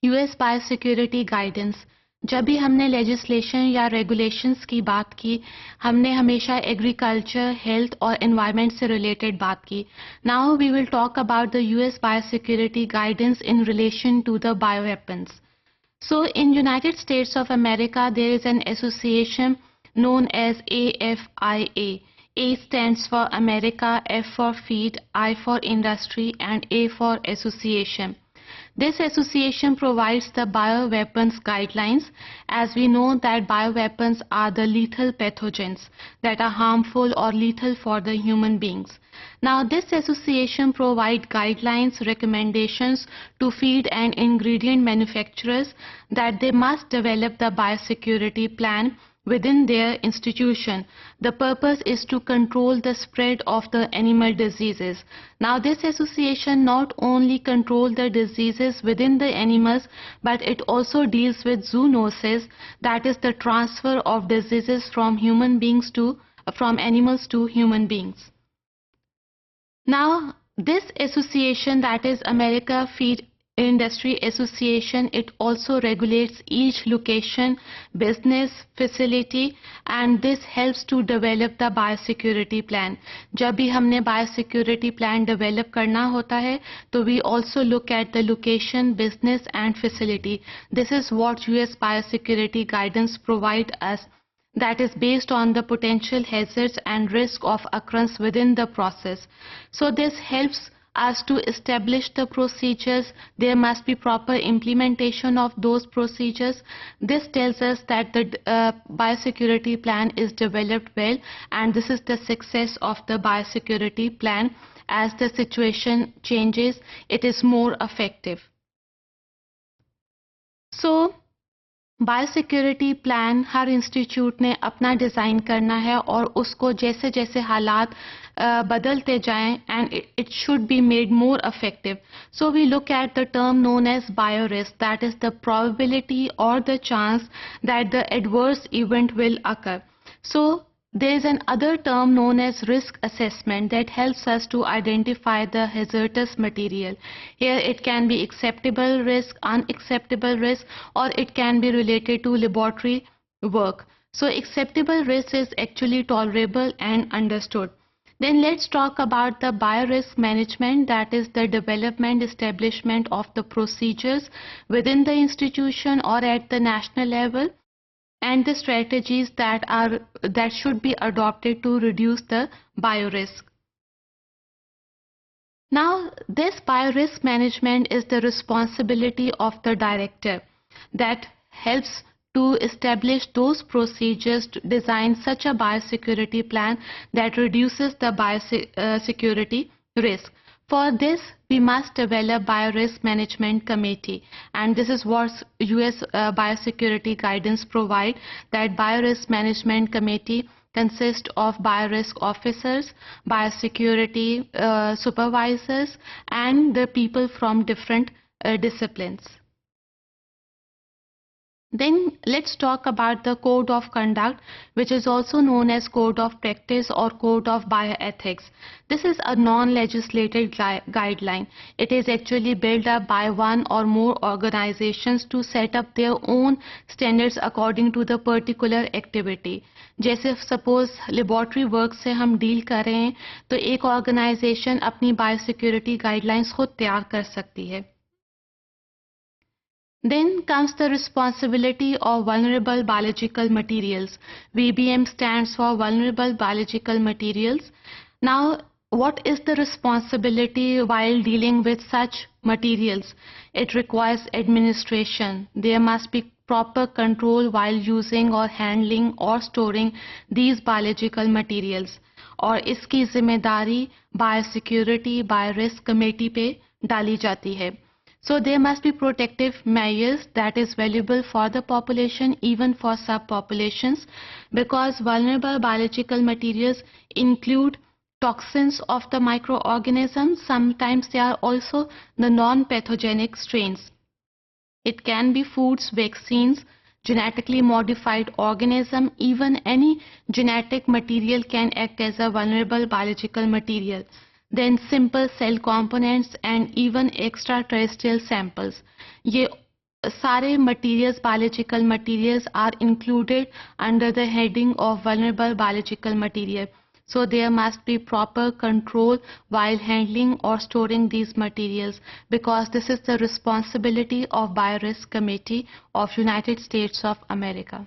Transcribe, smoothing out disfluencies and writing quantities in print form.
US biosecurity guidance. जब भी हमने लेजिस्लेशन या रेगुलेशंस की बात की, हमने हमेशा एग्रीकल्चर, हेल्थ और एनवायरनमेंट से रिलेटेड बात की। Now we will talk about the US biosecurity guidance in relation to the bioweapons. So in United States of America, there is an association known as AFIA. A stands for America, F for Feed, I for Industry, and A for Association. This association provides the bioweapons guidelines, as we know that bioweapons are the lethal pathogens that are harmful or lethal for the human beings. Now, this association provides guidelines, recommendations to feed and ingredient manufacturers that they must develop the biosecurity plan within their institution. The purpose is to control the spread of the animal diseases. Now, this association not only controls the diseases within the animals, but it also deals with zoonosis, that is the transfer of diseases from animals to human beings. Now, this association, that is America Feed Industry Association, it also regulates each location, business, facility, and this helps to develop the biosecurity plan. जब भी हमने biosecurity plan develop करना होता है, तो we also look at the location, business, and facility. This is what US biosecurity guidance provide us. That is based on the potential hazards and risk of occurrence within the process. So this helps us to establish the procedures. There must be proper implementation of those procedures. This tells us that the biosecurity plan is developed well, and this is the success of the biosecurity plan. As the situation changes, it is more effective. So, biosecurity plan her institute ने अपना design करना है और उसको जैसे जैसे हालात बदलते जाएं, and it should be made more effective. So we look at the term known as bio risk, that is the probability और the chance that the adverse event will occur. So there is another term known as risk assessment that helps us to identify the hazardous material. Here it can be acceptable risk, unacceptable risk, or it can be related to laboratory work. So acceptable risk is actually tolerable and understood. Then let's talk about the biorisk management, that is the development, establishment of the procedures within the institution or at the national level, and the strategies that should be adopted to reduce the biorisk. Now, this biorisk management is the responsibility of the director that helps to establish those procedures to design such a biosecurity plan that reduces the biosecurity risk. For this, we must develop biorisk management committee, and this is what US biosecurity guidance provide, that biorisk management committee consists of biorisk officers, biosecurity supervisors, and the people from different disciplines. Then let's talk about the code of conduct, which is also known as code of practice or code of bioethics. This is a non-legislated guideline. It is actually built up by one or more organizations to set up their own standards according to the particular activity. जैसे suppose laboratory work से हम deal कर रहे हैं, तो एक organization अपनी biosecurity guidelines खुद तैयार कर सकती है. Then comes the responsibility of vulnerable biological materials. VBM stands for vulnerable biological materials. Now, what is the responsibility while dealing with such materials? It requires administration. There must be proper control while using or handling or storing these biological materials. और इसकी जिम्मेदारी biosecurity बायोरिस्क committee पे डाली जाती है. So there must be protective measures that is valuable for the population, even for subpopulations, because vulnerable biological materials include toxins of the microorganisms. Sometimes they are also the non-pathogenic strains. It can be foods, vaccines, genetically modified organism, even any genetic material can act as a vulnerable biological material. Then simple cell components and even extraterrestrial samples. ये सारे materials, biological materials are included under the heading of vulnerable biological material. So there must be proper control while handling or storing these materials, because this is the responsibility of Biorisk Committee of United States of America.